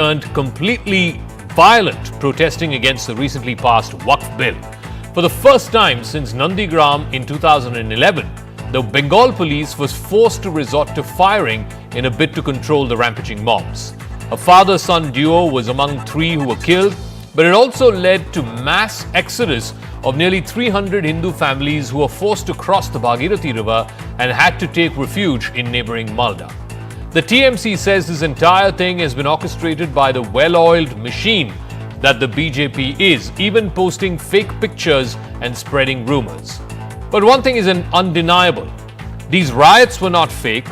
turned completely violent, protesting against the recently passed Waqf bill. For the first time since Nandigram in 2011, the Bengal police was forced to resort to firing in a bid to control the rampaging mobs. A father-son duo was among 3 who were killed, but it also led to mass exodus of nearly 300 Hindu families who were forced to cross the Bhagirathi River and had to take refuge in neighboring Malda. The TMC says this entire thing has been orchestrated by the well-oiled machine that the BJP is, even posting fake pictures and spreading rumors. But one thing is undeniable. These riots were not fake.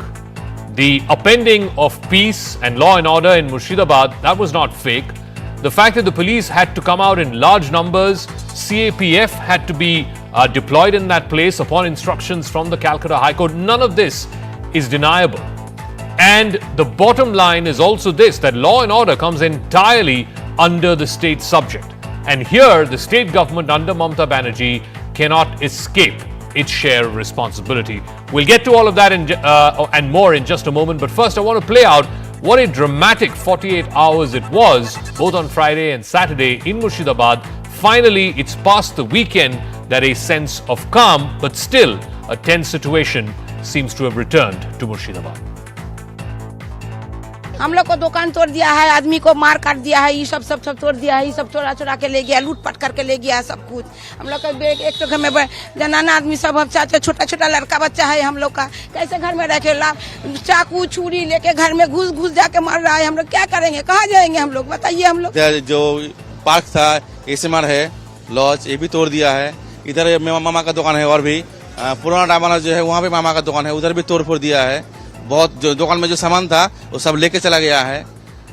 The upending of peace and law and order in Murshidabad, that was not fake. The fact that the police had to come out in large numbers, CAPF had to be deployed in that place upon instructions from the Calcutta High Court, none of this is deniable. And the bottom line is also this, that law and order comes entirely under the state subject. And here, the state government under Mamata Banerjee cannot escape its share of responsibility. We'll get to all of that and more in just a moment. But first, I want to play out what a dramatic 48 hours it was, both on Friday and Saturday in Murshidabad. Finally, it's past the weekend that a sense of calm, but still a tense situation, seems to have returned to Murshidabad. हम लोग को दुकान तोड़ दिया है, आदमी को मार काट दिया है, ये सब तोड़ दिया है, ये सब चोरा के ले गया, लूट पाट करके ले गया सब कुछ। हम लोग का एक तो घर में जनाना आदमी सब छोटा लड़का बच्चा है हम लोग का, कैसे घर में रखे ला चाकू छुरी लेके घर में घुस जाके मार रहा है। हम लोग क्या करेंगे, कहाँ जाएंगे हम लोग, बताइए। हम लोग जो पार्क था एसएमआर है, लॉज, ये भी तोड़ दिया है। इधर मामा का दुकान है और भी पुराना डाबाना जो है वहाँ पे मामा का दुकान है, उधर भी तोड़ फोड़ दिया है। बहुत जो दुकान में जो सामान था वो सब लेके चला गया है।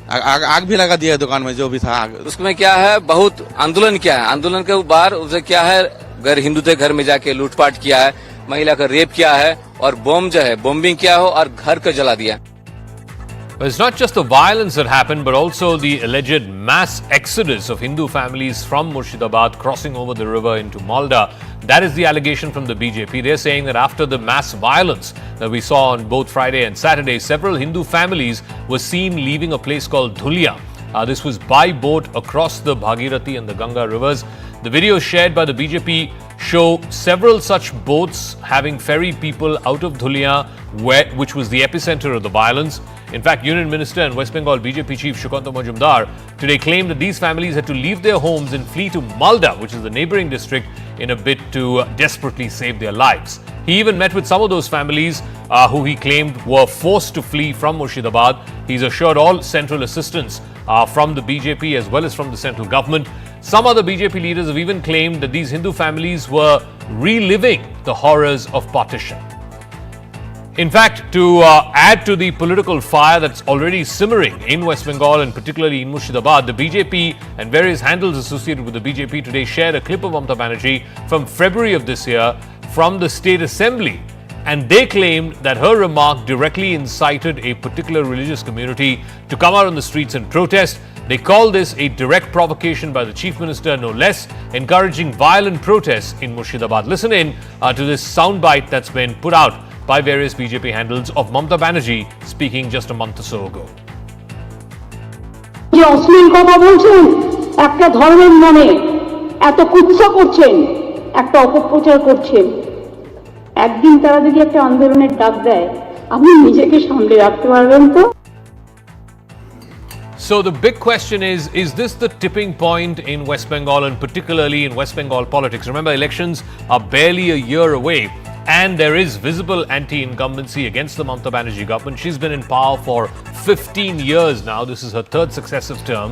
आग भी लगा दिया है दुकान में जो भी था। उसमें क्या है, बहुत आंदोलन किया है। आंदोलन के बाद उसे क्या है, गैर हिंदू के घर में जाके लूटपाट किया है, महिला का रेप किया है और बॉम्ब जो है बॉम्बिंग किया हो और घर को जला दिया। But it's not just the violence that happened, but also the alleged mass exodus of Hindu families from Murshidabad crossing over the river into Malda. That is the allegation from the BJP. They're saying that after the mass violence that we saw on both Friday and Saturday, several Hindu families were seen leaving a place called Dhulia. This was by boat across the Bhagirathi and the Ganga rivers. The videos shared by the BJP show several such boats having ferried people out of Dhulia, which was the epicenter of the violence. In fact, Union Minister and West Bengal BJP Chief Shukanta Majumdar today claimed that these families had to leave their homes and flee to Malda, which is the neighboring district, in a bid to desperately save their lives. He even met with some of those families who he claimed were forced to flee from Murshidabad. He's assured all central assistance from the BJP as well as from the central government. Some other BJP leaders have even claimed that these Hindu families were reliving the horrors of partition. In fact, to add to the political fire that's already simmering in West Bengal and particularly in Murshidabad, the BJP and various handles associated with the BJP today shared a clip of Mamata Banerjee from February of this year from the State Assembly. And they claimed that her remark directly incited a particular religious community to come out on the streets and protest. They called this a direct provocation by the Chief Minister, no less, encouraging violent protests in Murshidabad. Listen in to this soundbite that's been put out by various BJP handles of Mamata Banerjee speaking just a month or so ago. যে অশ্লীল কথা বলছেন, একটা ধর্মের নামে এত কুৎসা করছেন, একটা অপপ্রচার করছেন, একদিন তারা যদি একটা আন্দোলনের ডাক দেয়, আপনি নিজেকে সামলে রাখতে পারবেন তো? So the big question is this the tipping point in West Bengal and particularly in West Bengal politics? Remember, elections are barely a year away. And there is visible anti-incumbency against the Mamata Banerjee government. She's been in power for 15 years now. This is her third successive term.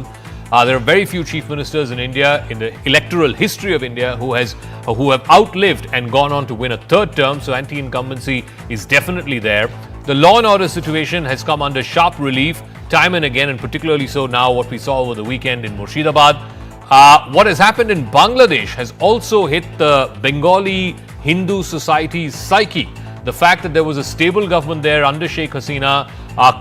There are very few chief ministers in India, in the electoral history of India, who have outlived and gone on to win a third term. So anti-incumbency is definitely there. The law and order situation has come under sharp relief time and again, and particularly so now what we saw over the weekend in Murshidabad. What has happened in Bangladesh has also hit the Bengali Hindu society's psyche. The fact that there was a stable government there under Sheikh Hasina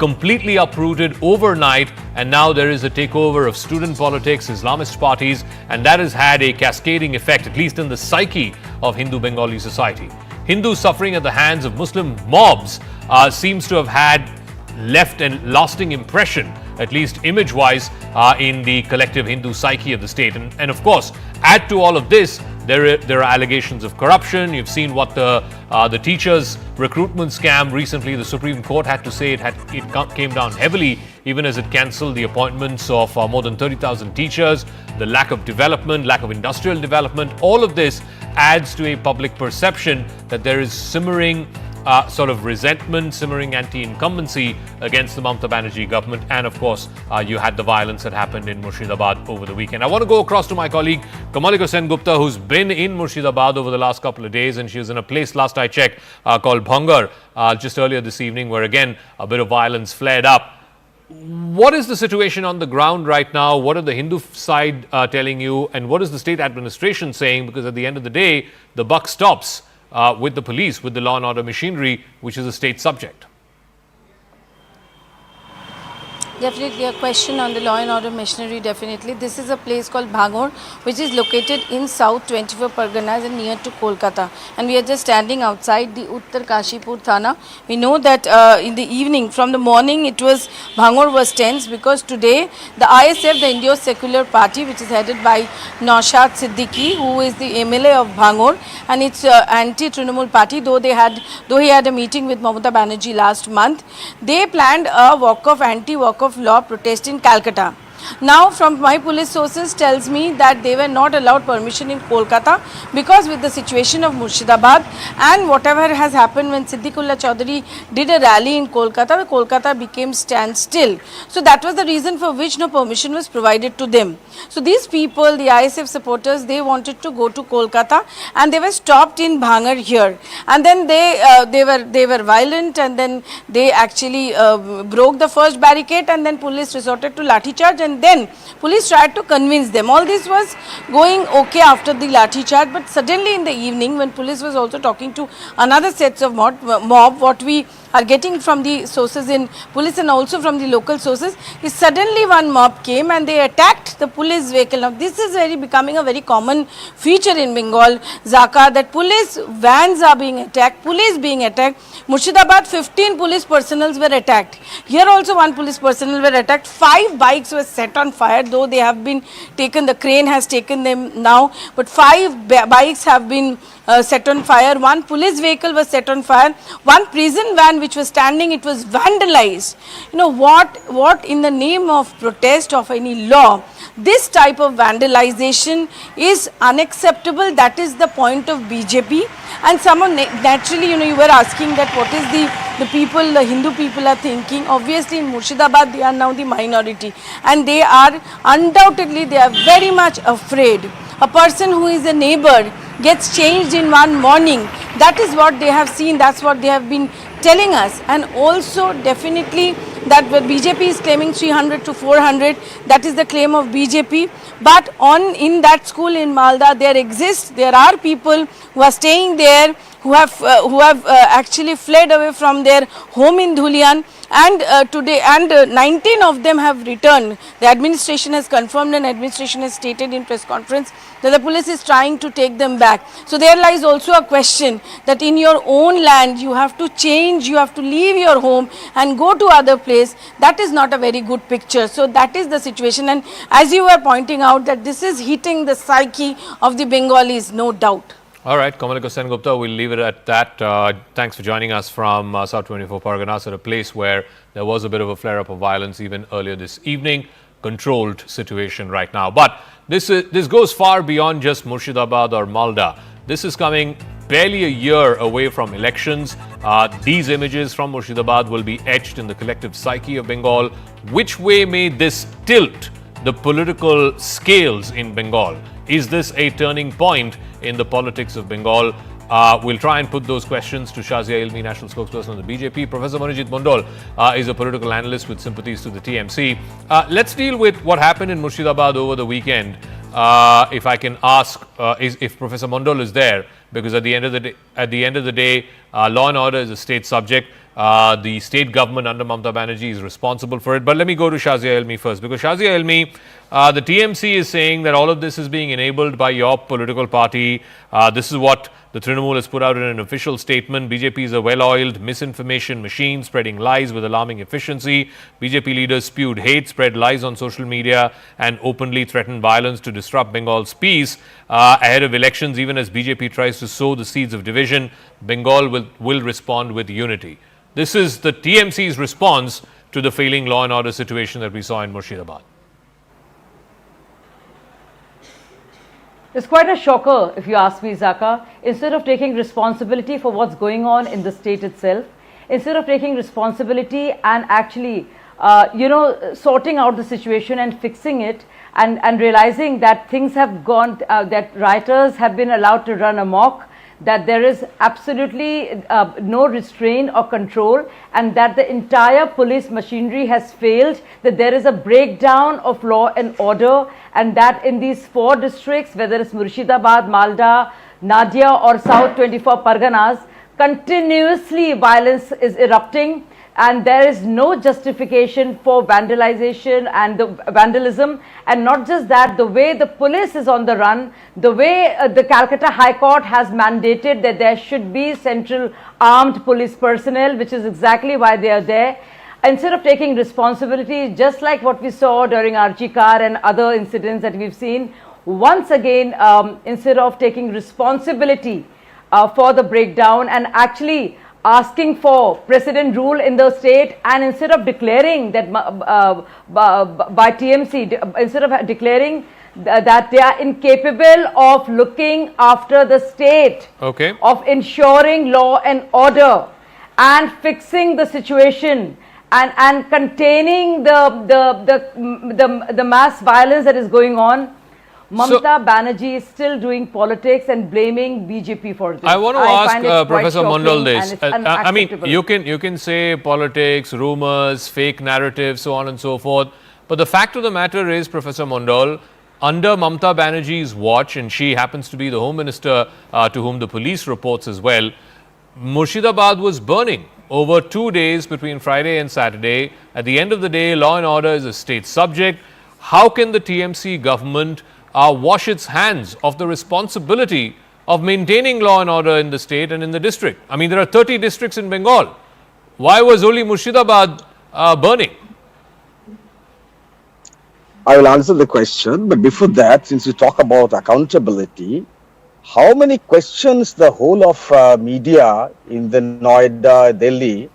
completely uprooted overnight, and now there is a takeover of student politics, Islamist parties, and that has had a cascading effect, at least in the psyche of Hindu Bengali society. Hindus suffering at the hands of Muslim mobs seems to have left a lasting impression at least image-wise, in the collective Hindu psyche of the state. And of course, add to all of this, there are allegations of corruption. You've seen what the teachers' recruitment scam recently. The Supreme Court had to say it came down heavily, even as it cancelled the appointments of more than 30,000 teachers. The lack of development, lack of industrial development, all of this adds to a public perception that there is simmering sort of resentment, simmering anti-incumbency against the Mamata Banerjee government. And of course, you had the violence that happened in Murshidabad over the weekend. I want to go across to my colleague Kamalika Sen-Gupta, who's been in Murshidabad over the last couple of days, and she was in a place, last I checked, called Bhangar just earlier this evening, where again a bit of violence flared up. What is the situation on the ground right now? What are the Hindu side telling you, and what is the state administration saying? Because at the end of the day, the buck stops with the police, with the law and order machinery, which is a state subject. Definitely a question on the law and order machinery, definitely. This is a place called Bhangar, which is located in South 24 Parganas and near to Kolkata. And we are just standing outside the Uttar Kashipur Thana. We know that in the evening, from the morning, Bhangar was tense because today the ISF, the Indio Secular Party, which is headed by Naushad Siddiqui, who is the MLA of Bhangar, and it's anti-Trinamool party, though he had a meeting with Mamata Banerjee last month, they planned a Waqf, anti-Waqf law protest in Calcutta. Now, from my police sources tells me that they were not allowed permission in Kolkata because with the situation of Murshidabad and whatever has happened when Siddiqullah Chaudhary did a rally in Kolkata, Kolkata became standstill. So that was the reason for which no permission was provided to them. So these people, the ISF supporters, they wanted to go to Kolkata and they were stopped in Bhangar here. And then they were violent, and then they actually broke the first barricade, and then police resorted to lathi charge, and then police tried to convince them. All this was going okay after the lathi charge, but suddenly in the evening, when police was also talking to another sets of mob, what we are getting from the sources in police and also from the local sources is suddenly one mob came and they attacked the police vehicle. Now this is becoming a very common feature in Bengal, Zaka, that police vans are being attacked, police being attacked. Murshidabad, 15 police personnel were attacked. Here also one police personnel were attacked. 5 bikes were set on fire, though they have been taken, the crane has taken them now, but 5 bikes have been set on fire. One police vehicle was set on fire. One prison van which was standing, it was vandalized. You know what in the name of protest of any law, this type of vandalization is unacceptable. That is the point of BJP. And someone naturally, you were asking that what is the people, the Hindu people are thinking. Obviously in Murshidabad they are now the minority, and they are undoubtedly, they are very much afraid. A person who is a neighbor gets changed in one morning. That is what they have seen, that's what they have been telling us. And also definitely that BJP is claiming 300 to 400, that is the claim of BJP. But in that school in Malda, there are people who are staying there, who have actually fled away from their home in Dhulian, and today 19 of them have returned. The administration has confirmed, and administration has stated in press conference that the police is trying to take them back. So there lies also a question that in your own land you have to change, you have to leave your home and go to other place. That is not a very good picture. So that is the situation, and as you were pointing out that this is hitting the psyche of the Bengalis, no doubt. All right, Kamalika Sen-Gupta, we'll leave it at that. Thanks for joining us from South 24 Parganas, at a place where there was a bit of a flare-up of violence even earlier this evening. Controlled situation right now. But this goes far beyond just Murshidabad or Malda. This is coming barely a year away from elections. These images from Murshidabad will be etched in the collective psyche of Bengal. Which way may this tilt the political scales in Bengal? Is this a turning point in the politics of Bengal? We'll try and put those questions to Shazia Ilmi, national spokesperson of the BJP. Professor Manojit Mondal is a political analyst with sympathies to the TMC. Let's deal with what happened in Murshidabad over the weekend. If I can ask if Professor Mondal is there, because at the end of the day, law and order is a state subject. The state government under Mamata Banerjee is responsible for it. But let me go to Shazia Ilmi first, because Shazia Ilmi, the TMC is saying that all of this is being enabled by your political party. This is what The Trinamool has put out in an official statement, BJP is a well-oiled misinformation machine spreading lies with alarming efficiency. BJP leaders spewed hate, spread lies on social media and openly threatened violence to disrupt Bengal's peace ahead of elections. Even as BJP tries to sow the seeds of division, Bengal will respond with unity. This is the TMC's response to the failing law and order situation that we saw in Murshidabad. It's quite a shocker, if you ask me, Zaka. Instead of taking responsibility for what's going on in the state itself, instead of taking responsibility and actually, sorting out the situation and fixing it and realizing that things have gone, that rioters have been allowed to run amok, that there is absolutely no restraint or control, and that the entire police machinery has failed, that there is a breakdown of law and order, and that in these 4 districts, whether it's Murshidabad, Malda, Nadia or South 24 Parganas, continuously violence is erupting, and there is no justification for vandalization and the vandalism. And not just that, the way the police is on the run, the way the Calcutta High Court has mandated that there should be central armed police personnel, which is exactly why they are there. Instead of taking responsibility, just like what we saw during Archikar and other incidents that we've seen, once again, instead of taking responsibility for the breakdown and actually asking for precedent rule in the state, and instead of declaring that by TMC, instead of declaring that they are incapable of looking after the state, of ensuring law and order and fixing the situation and containing the mass violence that is going on, Mamata Banerjee is still doing politics and blaming BJP for this. I want to ask Professor Mondal this. I mean, you can say politics, rumors, fake narratives, so on and so forth. But the fact of the matter is, Professor Mondal, under Mamata Banerjee's watch, and she happens to be the Home Minister to whom the police reports as well, Murshidabad was burning over 2 days between Friday and Saturday. At the end of the day, law and order is a state subject. How can the TMC government wash its hands of the responsibility of maintaining law and order in the state and in the district? I mean, there are 30 districts in Bengal. Why was only Murshidabad burning? I will answer the question, but before that, since we talk about accountability, how many questions the whole of media in the Noida, Delhi,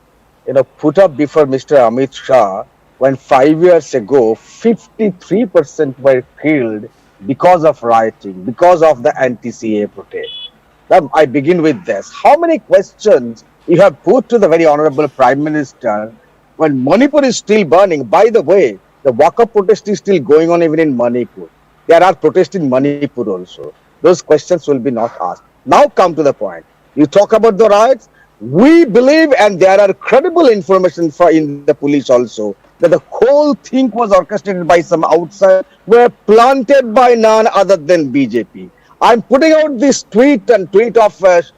put up before Mr. Amit Shah when 5 years ago, 53% were killed because of rioting, because of the anti-CA protest. Now, I begin with this. How many questions you have put to the very Honorable Prime Minister when Manipur is still burning? By the way, the Waqf protest is still going on even in Manipur. There are protests in Manipur also. Those questions will be not asked. Now come to the point. You talk about the riots. We believe, and there are credible information in the police also, that the whole thing was orchestrated by some outside, were planted by none other than BJP. I'm putting out this tweet of Shukanta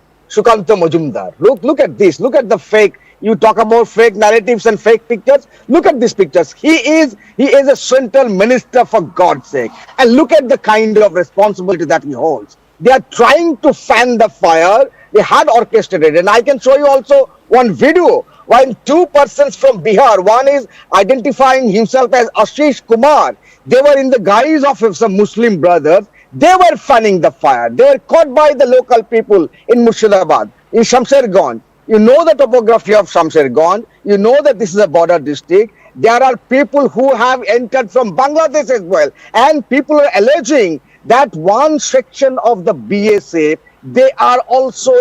Majumdar. Look at this. Look at the fake. You talk about fake narratives and fake pictures. Look at these pictures. He is a central minister, for God's sake. And look at the kind of responsibility that he holds. They are trying to fan the fire. They had orchestrated. And I can show you also one video when 2 persons from Bihar, one is identifying himself as Ashish Kumar. They were in the guise of some Muslim brothers. They were fanning the fire. They were caught by the local people in Murshidabad, in Shamsherganj. You know the topography of Shamsherganj. You know that this is a border district. There are people who have entered from Bangladesh as well. And people are alleging that one section of the BSF, they are also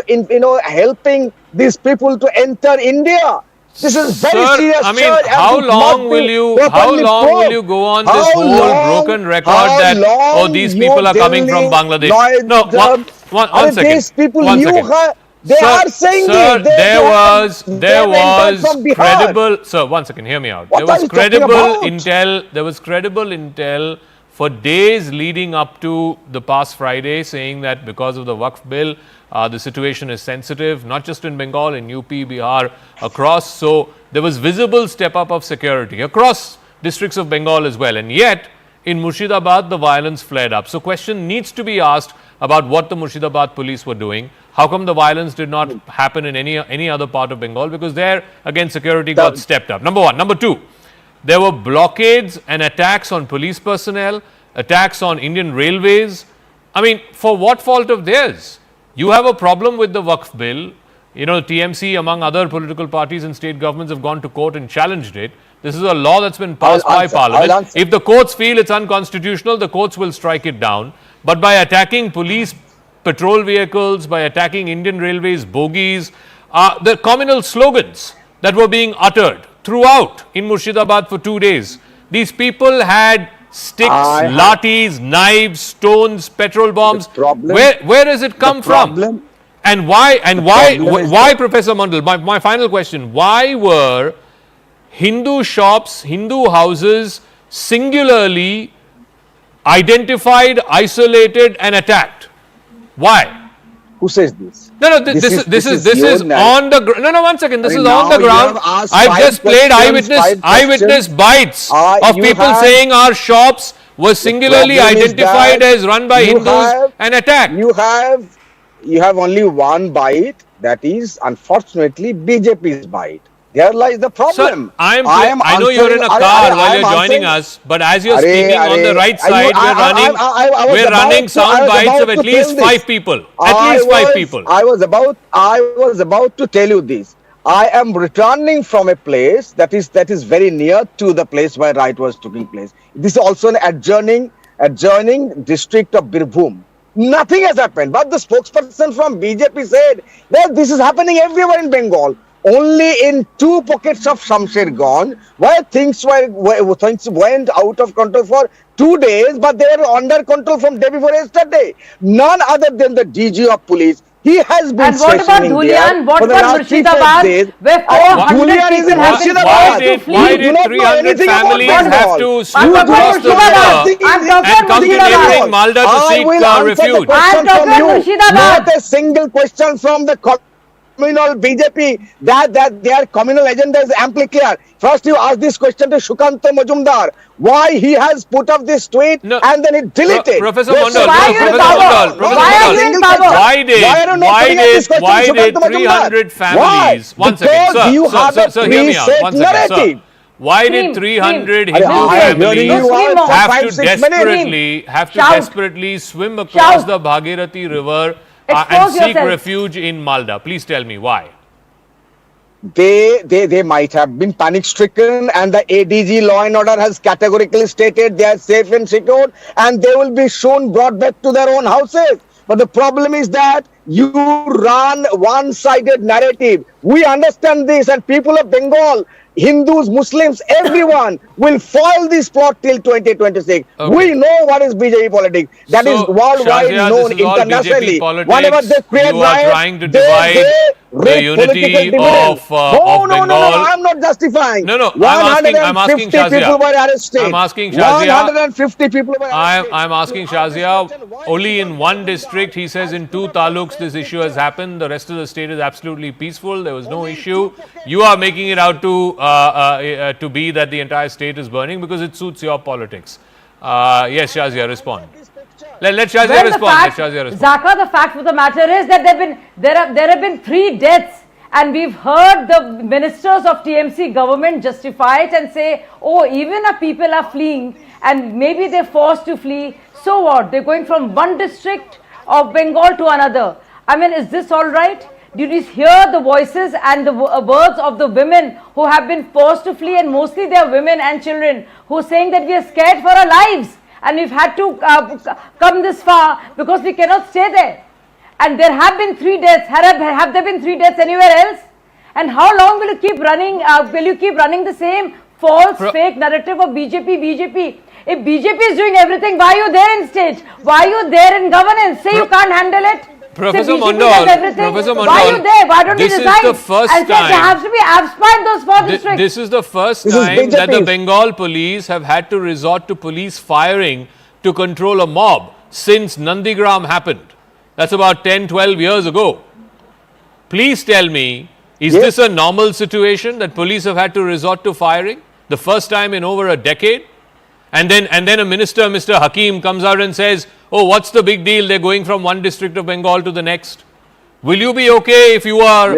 helping these people to enter India. This is very serious. I mean, how long will you go on this whole broken record that these people are coming from Bangladesh? No, one second. These people they are saying there was credible. Sir, one second, hear me out. There was credible intel for days leading up to the past Friday, saying that because of the Waqf bill, the situation is sensitive, not just in Bengal, in UP, Bihar, across. So there was visible step up of security across districts of Bengal as well. And yet, in Murshidabad, the violence flared up. So question needs to be asked about what the Murshidabad police were doing. How come the violence did not happen in any other part of Bengal? Because there, again, security got stepped up. Number one. Number two, there were blockades and attacks on police personnel, attacks on Indian railways. I mean, for what fault of theirs? You have a problem with the Waqf bill. You know, TMC, among other political parties and state governments, have gone to court and challenged it. This is a law that's been passed by Parliament. If the courts feel it's unconstitutional, the courts will strike it down. But by attacking police patrol vehicles, by attacking Indian Railways bogies, the communal slogans that were being uttered throughout in Murshidabad for 2 days. These people had sticks, lathis, knives, stones, petrol bombs. Where does it come from? And why, Professor Mandal, my final question, why were Hindu shops, Hindu houses singularly identified, isolated and attacked? Why? Who says this? No, this is on the ground. No, 1 second. This is on the ground. I've just played eyewitness bites of people saying our shops were singularly identified as run by Hindus and attacked. You have only one bite, that is unfortunately BJP's bite. There lies the problem. Sir, I know you're in a car while you're joining us, but as you're speaking on the right side, we're running sound bites of at least 5 people. At least 5 people. I was about to tell you this. I am returning from a place that is very near to the place where riot was taking place. This is also an adjoining district of Birbhum. Nothing has happened, but the spokesperson from BJP said that this is happening everywhere in Bengal. Only in 2 pockets of Shamsherganj where things went out of control for 2 days, but they were under control from day before yesterday. None other than the DG of police. He has been stationing there for the last 3-4 days. Dhulian is in Murshidabad. Why did 300 families have to swim across the river and come to neighboring Malda to seek refuge? Not a single question from the communal BJP that their communal agenda is amply clear. First, you ask this question to Shukanta Majumdar, why he has put up this tweet and then he deleted. Professor Mandal, why did 300 families? 1 second, sir, hear me out. 1 second, sir. Why did 300 Hindu families have to desperately swim across the Bhagirathi river and seek refuge in Malda? Please tell me why. They might have been panic stricken, and the ADG law and order has categorically stated they are safe and secured and they will be soon brought back to their own houses. But the problem is that you run one-sided narrative. We understand this, and people of Bengal, Hindus, Muslims, everyone will foil this plot till 2026. Okay. We know what is BJP politics. That is worldwide known internationally. Whenever they create riots, are trying to divide the unity of Bengal. No, I'm not justifying. I'm asking Shazia. People were arrested. I'm asking Shazia. 150 people were arrested. I'm asking Shazia. Only in one district, he says in 2 taluks this issue has happened. The rest of the state is absolutely peaceful. There was no issue. You are making it out to be that the entire state is burning because it suits your politics. Yes, Shazia, respond. Let Shazia respond. Zaka, the fact of the matter is that there have been 3 deaths, and we've heard the ministers of TMC government justify it and say, oh, even if people are fleeing and maybe they're forced to flee, so what? They're going from one district of Bengal to another. I mean, is this all right? Did you hear the voices and the words of the women who have been forced to flee, and mostly they are women and children who are saying that we are scared for our lives and we've had to come this far because we cannot stay there. And there have been 3 deaths. Have there been 3 deaths anywhere else? And how long will you keep running? Will you keep running the same false, fake narrative of BJP? If BJP is doing everything, why are you there in state? Why are you there in governance? Say you can't handle it. Professor Mandal, why are you there? Why don't you this resign? is the first and time. There has to be absent those 4 districts. This is the first time that the Bengal police have had to resort to police firing to control a mob since Nandigram happened. That's about 10-12 years ago. Please tell me, is this a normal situation that police have had to resort to firing? The first time in over a decade? And then a minister, Mr. Hakim, comes out and says, oh, what's the big deal? They're going from one district of Bengal to the next. Will you be okay if you are,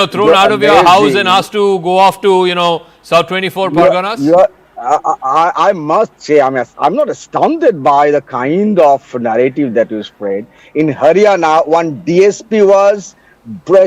thrown out of your house and amazing. asked to go off to, South 24 Parganas? I must say, I'm not astounded by the kind of narrative that you spread. In Haryana, one DSP was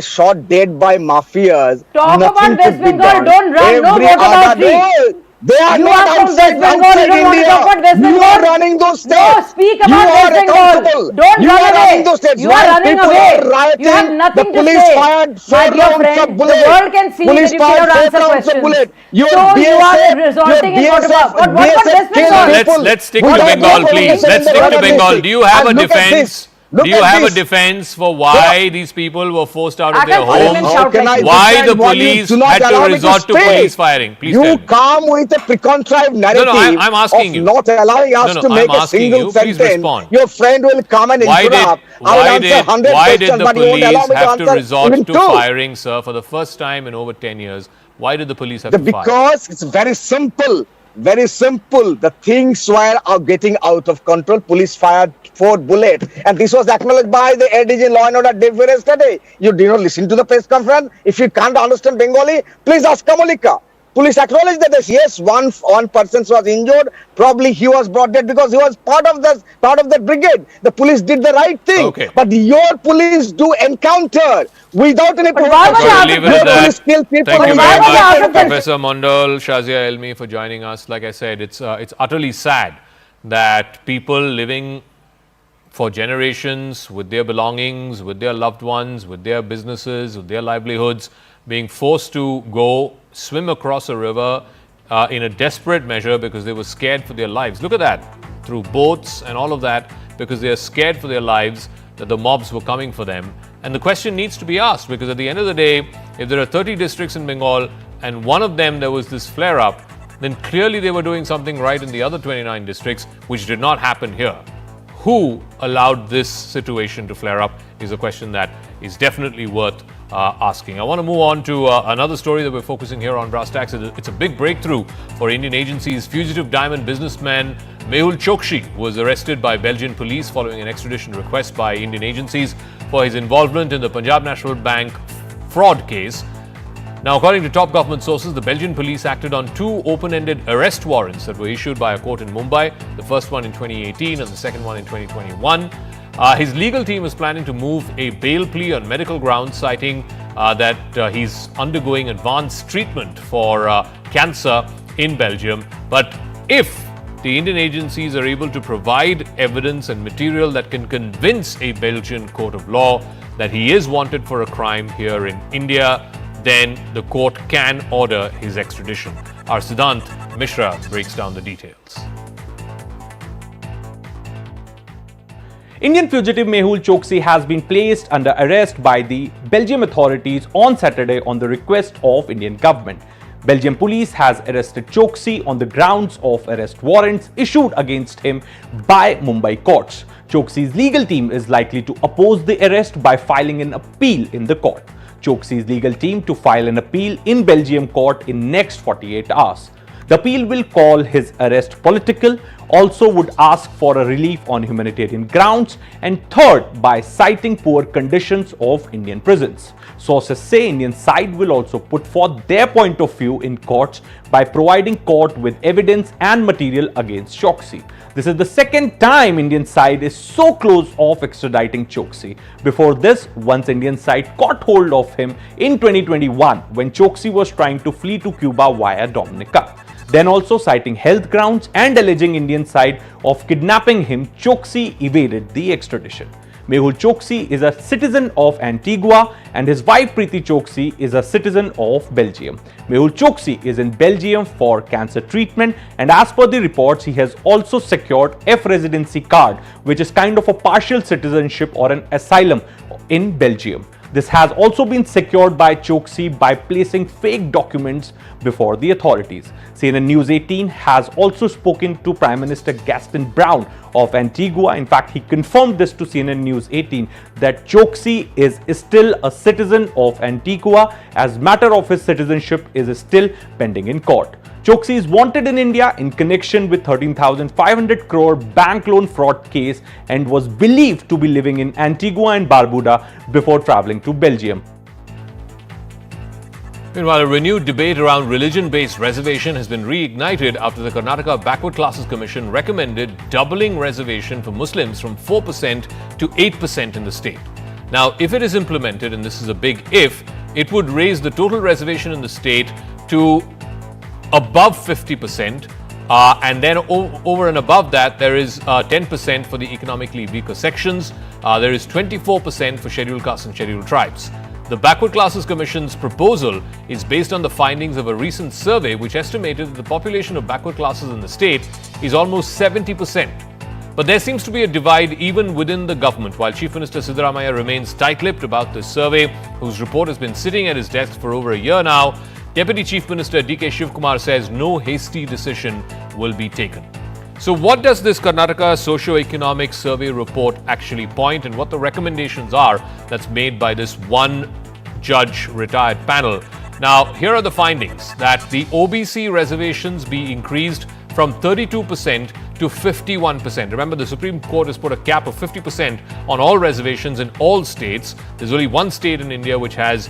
shot dead by mafias. Talk Nothing about West could be Bengal. done. Don't run. No Every vote about other free. day, they are You not are from outside, West Bengal. outside You don't want to India. talk about West You Bengal? are running those states. No, speak about you West are Bengal. accountable. Don't you run are away. running those states. You are running people away. are rioting. You have nothing the to police say. fired 4 My dear rounds friend, of bullets. the world can see police that you fired cannot 4 answer rounds of questions. bullet. Your So you are BSF, resorting in your Quota. BSF, What about West Bengal? Let's stick to Bengal, please. Let's stick to Bengal. Do you have a defense? Do you have a defense for why these people were forced out of I their can't even homes? shout like this. Why defend the what you police do not had allow to me resort to speak? police firing? Please You tell me. come with a precontrived narrative I'm asking of you. not allowing us No, to I'm make a asking single you. Please sentence. respond. Your friend will come and interrupt. I will answer 100 why did questions, the but you won't allow police me to have to answer resort even to 2. firing, sir, for the first time in over 10 years? Why did the police have to fire? Because it's very simple. Very simple. The things were getting out of control. Police fired 4 bullets. And this was acknowledged by the ADG Law and Order Dev yesterday. You did not listen to the press conference. If you can't understand Bengali, please ask Kamalika. Police acknowledged that yes, one person was injured. Probably he was brought dead because he was part of that brigade. The police did the right thing. Okay. But your police do encounter without any why were So they leave it Your at that. police kill people. Thank you Why very were they out much, of control? Professor Mondal, Shazia Elmi, for joining us. Like I said, it's utterly sad that people living for generations with their belongings, with their loved ones, with their businesses, with their livelihoods, being forced to go swim across a river in a desperate measure because they were scared for their lives. Look at that, through boats and all of that, because they are scared for their lives that the mobs were coming for them. And the question needs to be asked, because at the end of the day, if there are 30 districts in Bengal and one of them there was this flare-up, then clearly they were doing something right in the other 29 districts, which did not happen here. Who allowed this situation to flare up is a question that is definitely worth asking. I want to move on to another story that we're focusing here on Brass Tacks. It's a big breakthrough for Indian agencies. Fugitive diamond businessman Mehul Chokshi was arrested by Belgian police following an extradition request by Indian agencies for his involvement in the Punjab National Bank fraud case. Now, according to top government sources, the Belgian police acted on 2 open-ended arrest warrants that were issued by a court in Mumbai, the first one in 2018 and the second one in 2021. His legal team is planning to move a bail plea on medical grounds, citing that he's undergoing advanced treatment for cancer in Belgium. But if the Indian agencies are able to provide evidence and material that can convince a Belgian court of law that he is wanted for a crime here in India, then the court can order his extradition. Our Siddhant Mishra breaks down the details. Indian fugitive Mehul Chokshi has been placed under arrest by the Belgium authorities on Saturday on the request of Indian government. Belgium police has arrested Chokshi on the grounds of arrest warrants issued against him by Mumbai courts. Chokshi's legal team is likely to oppose the arrest by filing an appeal in the court. Chokshi's legal team to file an appeal in Belgium court in next 48 hours. The appeal will call his arrest political, also would ask for a relief on humanitarian grounds, and third, by citing poor conditions of Indian prisons. Sources say Indian side will also put forth their point of view in courts by providing court with evidence and material against Chokshi. This is the second time Indian side is so close of extraditing Chokshi. Before this, once Indian side caught hold of him in 2021 when Chokshi was trying to flee to Cuba via Dominica. Then also citing health grounds and alleging Indian side of kidnapping him, Chokshi evaded the extradition. Mehul Chokshi is a citizen of Antigua and his wife Preeti Chokshi is a citizen of Belgium. Mehul Chokshi is in Belgium for cancer treatment, and as per the reports, he has also secured F residency card, which is kind of a partial citizenship or an asylum in Belgium. This has also been secured by Chokshi by placing fake documents before the authorities. CNN News 18 has also spoken to Prime Minister Gaston Brown of Antigua. In fact, he confirmed this to CNN News 18 that Chokshi is still a citizen of Antigua as matter of his citizenship is still pending in court. Choksi is wanted in India in connection with 13,500 crore bank loan fraud case and was believed to be living in Antigua and Barbuda before travelling to Belgium. Meanwhile, a renewed debate around religion-based reservation has been reignited after the Karnataka Backward Classes Commission recommended doubling reservation for Muslims from 4% to 8% in the state. Now, if it is implemented, and this is a big if, it would raise the total reservation in the state to above 50%, and then over and above that, there is 10% for the economically weaker sections. There is 24% for scheduled castes and scheduled tribes. The Backward Classes Commission's proposal is based on the findings of a recent survey which estimated that the population of backward classes in the state is almost 70%. But there seems to be a divide even within the government. While Chief Minister Siddaramaiah remains tight-lipped about this survey, whose report has been sitting at his desk for over a year now, Deputy Chief Minister D.K. Shivkumar says no hasty decision will be taken. So what does this Karnataka socio-economic survey report actually point, and what the recommendations are that's made by this one-judge retired panel? Now, here are the findings: that the OBC reservations be increased from 32% to 51%. Remember, the Supreme Court has put a cap of 50% on all reservations in all states. There's only one state in India which has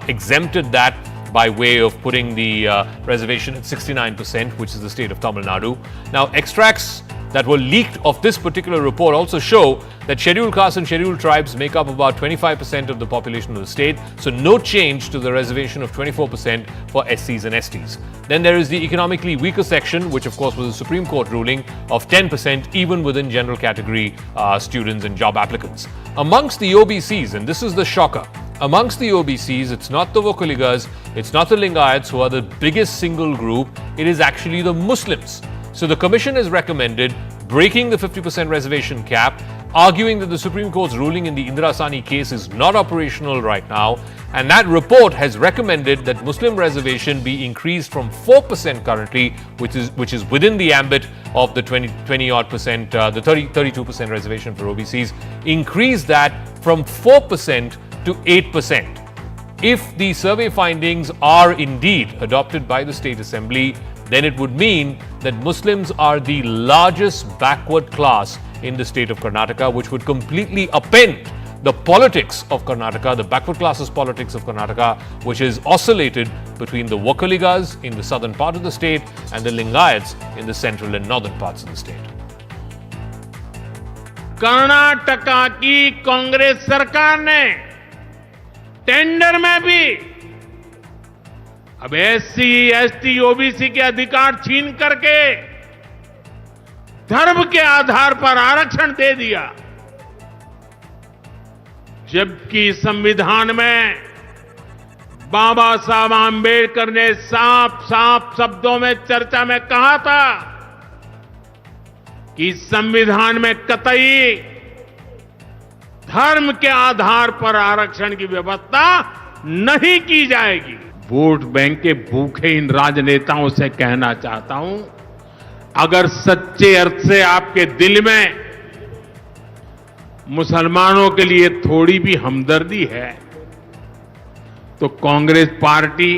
exempted that by way of putting the reservation at 69%, which is the state of Tamil Nadu. Now, extracts that were leaked of this particular report also show that scheduled castes and scheduled tribes make up about 25% of the population of the state, so no change to the reservation of 24% for SCs and STs. Then there is the economically weaker section, which of course was a Supreme Court ruling of 10% even within general category students and job applicants. Amongst the OBCs, and this is the shocker, amongst the OBCs, it's not the Vokaligas, it's not the Lingayats who are the biggest single group, it is actually the Muslims. So the Commission has recommended breaking the 50% reservation cap, arguing that the Supreme Court's ruling in the Indira Sani case is not operational right now, and that report has recommended that Muslim reservation be increased from 4% currently, which is within the ambit of the 20-odd percent, the 32% reservation for OBCs, increase that from 4% to 8%. If the survey findings are indeed adopted by the State Assembly, then it would mean that Muslims are the largest backward class in the state of Karnataka, which would completely upend the politics of Karnataka, the backward classes politics of Karnataka, which is oscillated between the Vokaligas in the southern part of the state and the Lingayats in the central and northern parts of the state. Karnataka की कांग्रेस सरकार ने tender में भी अब SC, ST, OBC के अधिकार छीन करके धर्म के आधार पर आरक्षण दे दिया, जबकि संविधान में बाबा साहब आंबेडकर ने साफ साफ शब्दों में चर्चा में कहा था कि संविधान में कतई धर्म के आधार पर आरक्षण की व्यवस्था नहीं की जाएगी। वोट बैंक के भूखे इन राजनेताओं से कहना चाहता हूं, अगर सच्चे अर्थ से आपके दिल में मुसलमानों के लिए थोड़ी भी हमदर्दी है, तो कांग्रेस पार्टी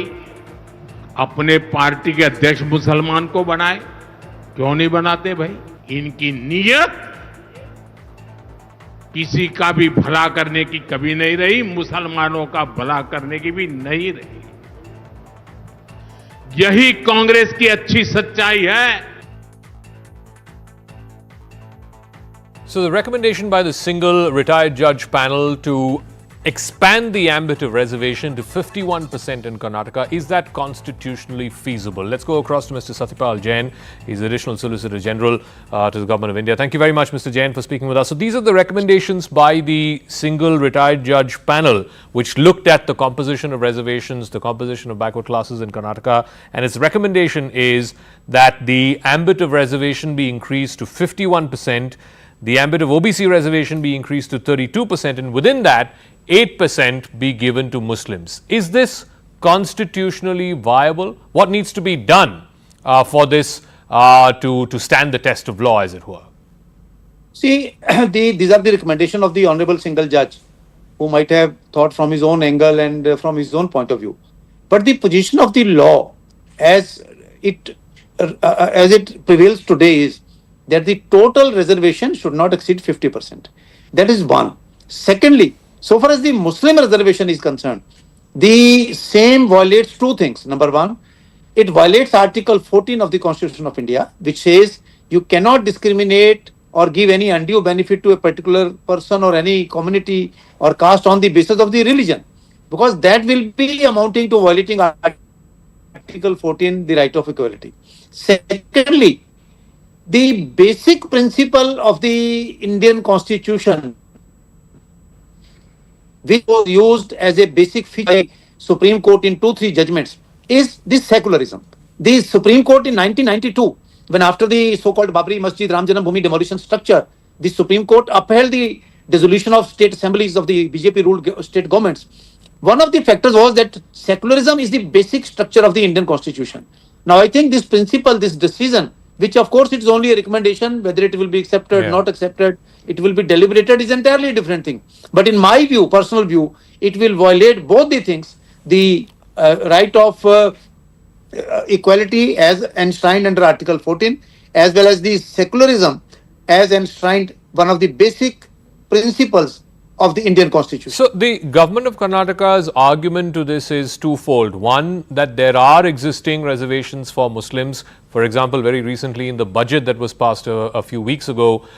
अपने पार्टी के अध्यक्ष मुसलमान को बनाए। क्यों नहीं बनाते भाई? इनकी नीयत किसी का भी भला करने की कभी नहीं रही, मुसलमानों का भला करने की भी नहीं रही। यही कांग्रेस की अच्छी सच्चाई है। So the recommendation by the single retired judge panel to expand the ambit of reservation to 51% in Karnataka, is that constitutionally feasible? Let's go across to Mr. Satyapal Jain. He's Additional Solicitor General to the Government of India. Thank you very much, Mr. Jain, for speaking with us. So these are the recommendations by the single retired judge panel, which looked at the composition of reservations, the composition of backward classes in Karnataka, and its recommendation is that the ambit of reservation be increased to 51%, the ambit of OBC reservation be increased to 32%, and within that, 8% be given to Muslims. Is this constitutionally viable? What needs to be done for this to stand the test of law, as it were? See, these are the recommendation of the Honorable Single Judge, who might have thought from his own angle and from his own point of view. But the position of the law, as as it prevails today is that the total reservation should not exceed 50%. That is one. Secondly, so far as the Muslim reservation is concerned, the same violates two things. Number one, it violates Article 14 of the Constitution of India, which says you cannot discriminate or give any undue benefit to a particular person or any community or caste on the basis of the religion, because that will be amounting to violating Article 14, the right of equality. Secondly, the basic principle of the Indian Constitution, which was used as a basic feature by Supreme Court in 2-3 judgments, is this secularism. The Supreme Court in 1992, when after the so-called Babri Masjid Ram Janam Bhoomi demolition structure, the Supreme Court upheld the dissolution of state assemblies of the BJP-ruled state governments. One of the factors was that secularism is the basic structure of the Indian Constitution. Now, I think this principle, this decision, which of course it is only a recommendation, whether it will be accepted, not accepted, it will be deliberated, is entirely a different thing. But in my view, personal view, it will violate both the things, the right of equality as enshrined under Article 14, as well as the secularism as enshrined, one of the basic principles of the Indian Constitution. So the government of Karnataka's argument to this is twofold. One, that there are existing reservations for Muslims. For example, very recently in the budget that was passed a few weeks ago,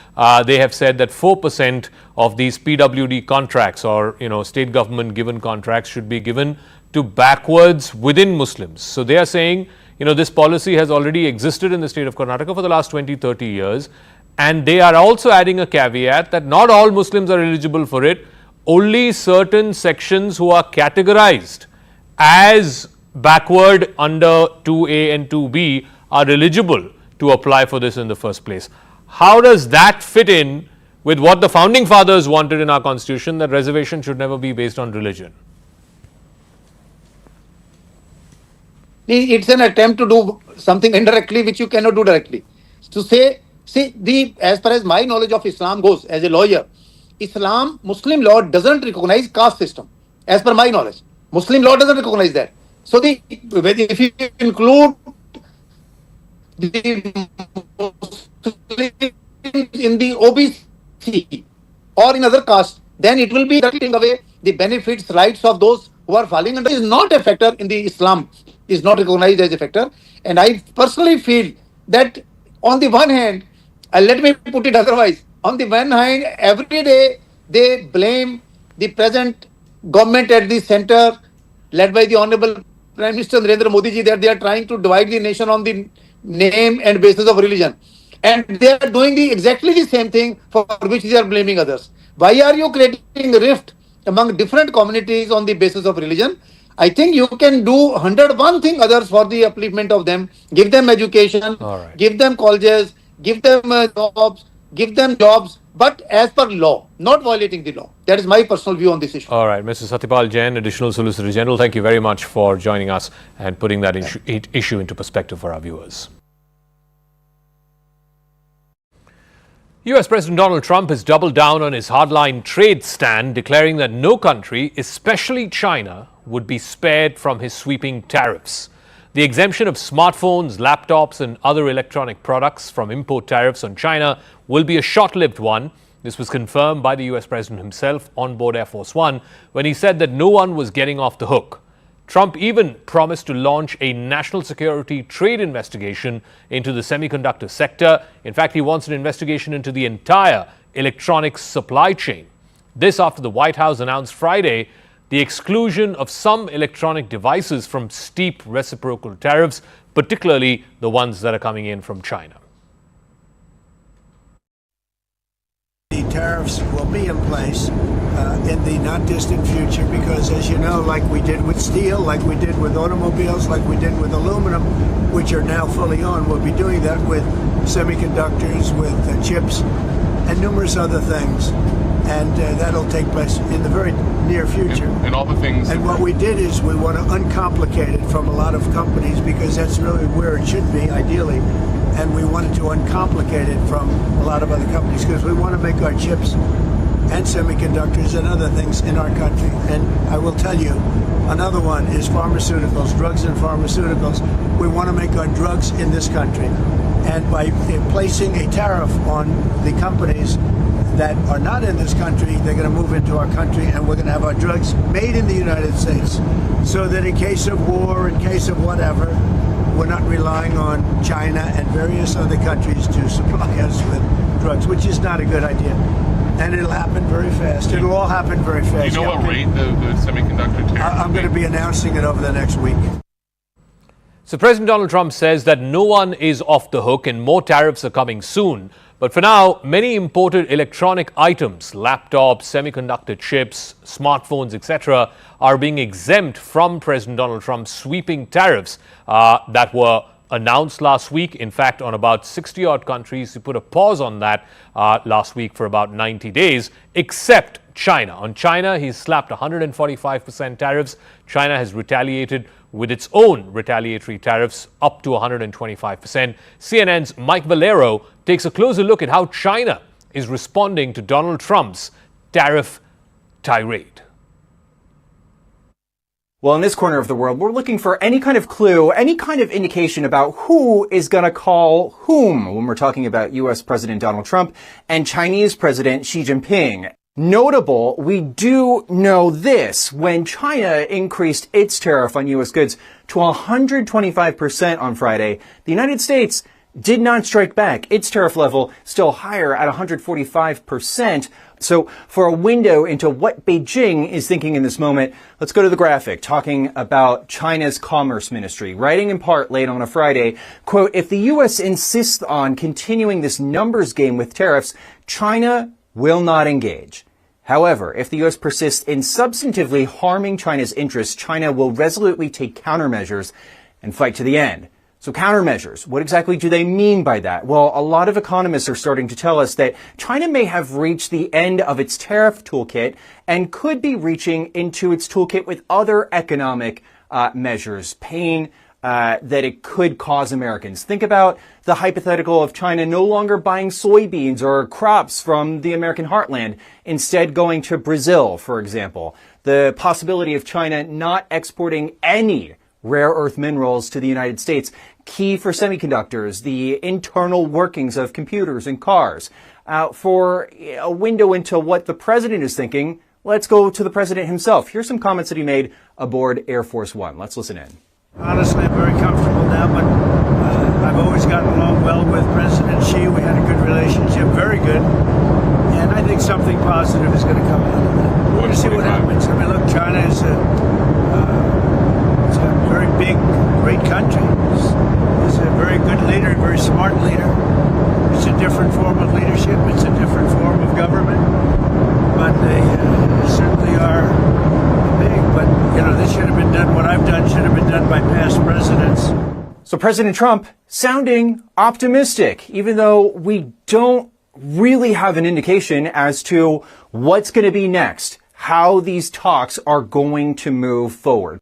they have said that 4% of these PWD contracts or state government given contracts should be given to backwards within Muslims. So they are saying, this policy has already existed in the state of Karnataka for the last 20-30 years. And they are also adding a caveat that not all Muslims are eligible for it. Only certain sections who are categorized as backward under 2A and 2B are eligible to apply for this in the first place. How does that fit in with what the founding fathers wanted in our constitution, that reservation should never be based on religion? It's an attempt to do something indirectly which you cannot do directly. To say, as far as my knowledge of Islam goes, as a lawyer, Muslim law doesn't recognize caste system. As per my knowledge, Muslim law doesn't recognize that. So if you include the Muslims in the OBC or in other castes, then it will be taking away the benefits, rights of those who are falling under. Is not a factor in the Islam, is not recognized as a factor. And I personally feel that on the one hand, let me put it otherwise, on the one hand, every day they blame the present government at the center, led by the Honorable Prime Minister Narendra Modi ji, that they are trying to divide the nation on the name and basis of religion. And they are doing exactly the same thing for which they are blaming others. Why are you creating a rift among different communities on the basis of religion? I think you can do 101 things others for the upliftment of them. Give them education, give them colleges, give them jobs, but as per law, not violating the law. That is my personal view on this issue. All right, Mr. Satyapal Jain, Additional Solicitor General, thank you very much for joining us and putting that issue into perspective for our viewers. US President Donald Trump has doubled down on his hardline trade stand, declaring that no country, especially China, would be spared from his sweeping tariffs. The exemption of smartphones, laptops and other electronic products from import tariffs on China will be a short-lived one. This was confirmed by the US President himself on board Air Force One when he said that no one was getting off the hook. Trump even promised to launch a national security trade investigation into the semiconductor sector. In fact, he wants an investigation into the entire electronics supply chain. This after the White House announced Friday the exclusion of some electronic devices from steep reciprocal tariffs, particularly the ones that are coming in from China. The tariffs will be in place in the not distant future because, as you know, like we did with steel, like we did with automobiles, like we did with aluminum, which are now fully on, we'll be doing that with semiconductors, with chips, and numerous other things. And that'll take place in the very near future. And all the things. And what we did is we want to uncomplicate it from a lot of companies because that's really where it should be, ideally. And we wanted to uncomplicate it from a lot of other companies because we want to make our chips and semiconductors and other things in our country. And I will tell you, another one is pharmaceuticals, drugs and pharmaceuticals. We want to make our drugs in this country. And by placing a tariff on the companies that are not in this country, they're going to move into our country, and we're going to have our drugs made in the United States. So that in case of war, in case of whatever, we're not relying on China and various other countries to supply us with drugs, which is not a good idea. And it'll happen very fast. It'll all happen very fast. Do you know what rate the semiconductor tariff? I'm going to be announcing it over the next week. So President Donald Trump says that no one is off the hook and more tariffs are coming soon. But for now, many imported electronic items, laptops, semiconductor chips, smartphones, etc., are being exempt from President Donald Trump's sweeping tariffs that were announced last week. In fact, on about 60-odd countries, he put a pause on that last week for about 90 days, except China. On China, he's slapped 145% tariffs. China has retaliated with its own retaliatory tariffs up to 125%. CNN's Mike Valero takes a closer look at how China is responding to Donald Trump's tariff tirade. Well, in this corner of the world, we're looking for any kind of clue, any kind of indication about who is going to call whom when we're talking about U.S. President Donald Trump and Chinese President Xi Jinping. Notable, we do know this. When China increased its tariff on U.S. goods to 125% on Friday, the United States did not strike back. Its tariff level still higher at 145%. So for a window into what Beijing is thinking in this moment, let's go to the graphic talking about China's Commerce Ministry, writing in part late on a Friday, quote, if the U.S. insists on continuing this numbers game with tariffs, China will not engage. However, if the U.S. persists in substantively harming China's interests, China will resolutely take countermeasures and fight to the end. So countermeasures, what exactly do they mean by that? Well, a lot of economists are starting to tell us that China may have reached the end of its tariff toolkit and could be reaching into its toolkit with other economic measures, pain that it could cause Americans. Think about the hypothetical of China no longer buying soybeans or crops from the American heartland, instead going to Brazil, for example. The possibility of China not exporting any rare earth minerals to the United States, key for semiconductors, the internal workings of computers and cars. For a window into what the president is thinking, let's go to the president himself. Here's some comments that he made aboard Air Force One. Let's listen in. Honestly, I'm very comfortable now, but I've always gotten along well with President Xi. We had a good relationship, very good. And I think something positive is going to come out of that. We're going to see what happens. I mean, look, China is it's a very big, great country. It's a very good leader, very smart leader. It's a different form of leadership. It's a different form of government. But they certainly are big. But, you know, this should have been done. What I've done should have been done by past presidents. So President Trump sounding optimistic, even though we don't really have an indication as to what's going to be next, how these talks are going to move forward.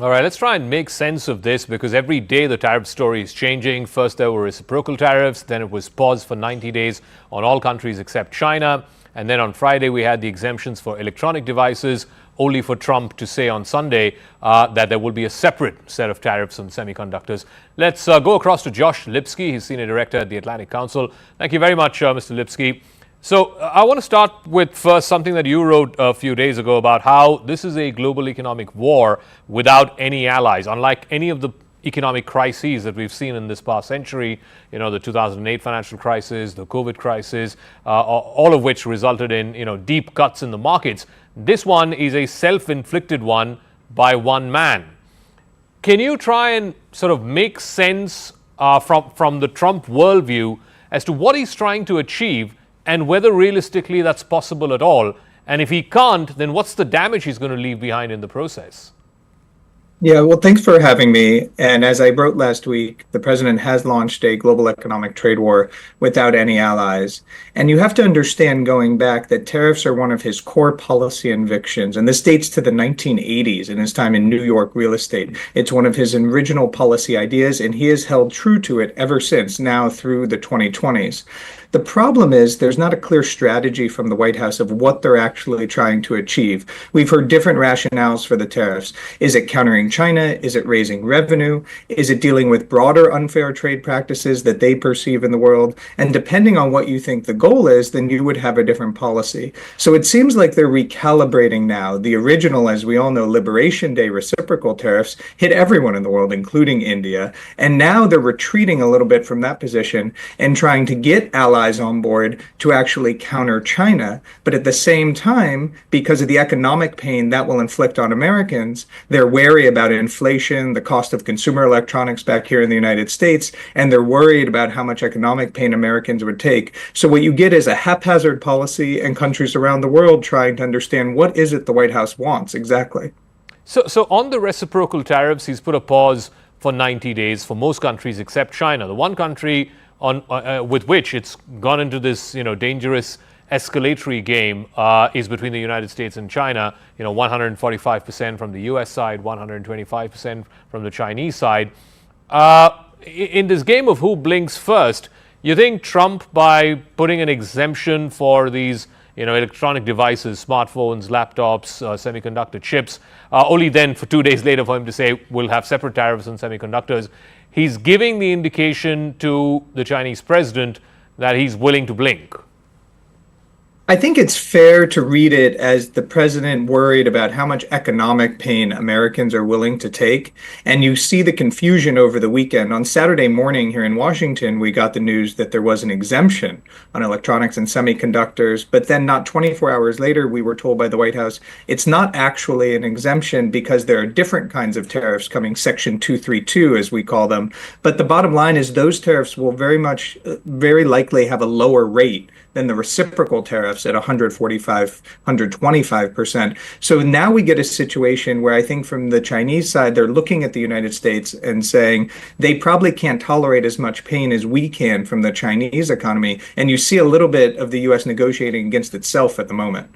All right, let's try and make sense of this, because every day the tariff story is changing. First there were reciprocal tariffs, then it was paused for 90 days on all countries except China. And then on Friday we had the exemptions for electronic devices, only for Trump to say on Sunday that there will be a separate set of tariffs on semiconductors. Let's go across to Josh Lipsky. He's Senior Director at the Atlantic Council. Thank you very much, Mr. Lipsky. So I want to start with first something that you wrote a few days ago about how this is a global economic war without any allies. Unlike any of the economic crises that we've seen in this past century, you know, the 2008 financial crisis, the COVID crisis, all of which resulted in, you know, deep cuts in the markets. This one is a self-inflicted one by one man. Can you try and sort of make sense from the Trump worldview as to what he's trying to achieve and whether realistically that's possible at all? And if he can't, then what's the damage he's going to leave behind in the process? Yeah, well, thanks for having me. And as I wrote last week, the president has launched a global economic trade war without any allies. And you have to understand going back that tariffs are one of his core policy convictions. And this dates to the 1980s in his time in New York real estate. It's one of his original policy ideas, and he has held true to it ever since, now through the 2020s. The problem is there's not a clear strategy from the White House of what they're actually trying to achieve. We've heard different rationales for the tariffs. Is it countering China? Is it raising revenue? Is it dealing with broader unfair trade practices that they perceive in the world? And depending on what you think the goal is, then you would have a different policy. So it seems like they're recalibrating now. The original, as we all know, Liberation Day reciprocal tariffs hit everyone in the world, including India. And now they're retreating a little bit from that position and trying to get allies on board to actually counter China. But at the same time, because of the economic pain that will inflict on Americans, they're wary about inflation, the cost of consumer electronics back here in the United States, and they're worried about how much economic pain Americans would take. So what you get is a haphazard policy and countries around the world trying to understand what is it the White House wants exactly. So on the reciprocal tariffs, he's put a pause for 90 days for most countries except China. The one country with which it's gone into this, dangerous escalatory game is between the United States and China. 145% from the U.S. side, 125% from the Chinese side. In this game of who blinks first, you think Trump, by putting an exemption for these, electronic devices, smartphones, laptops, semiconductor chips, only then for 2 days later for him to say we'll have separate tariffs on semiconductors, he's giving the indication to the Chinese president that he's willing to blink? I think it's fair to read it as the president worried about how much economic pain Americans are willing to take. And you see the confusion over the weekend. On Saturday morning here in Washington, we got the news that there was an exemption on electronics and semiconductors. But then not 24 hours later, we were told by the White House, it's not actually an exemption because there are different kinds of tariffs coming, Section 232, as we call them. But the bottom line is those tariffs will very likely have a lower rate than the reciprocal tariffs at 125%. So now we get a situation where I think from the Chinese side, they're looking at the United States and saying they probably can't tolerate as much pain as we can from the Chinese economy. And you see a little bit of the U.S. negotiating against itself at the moment.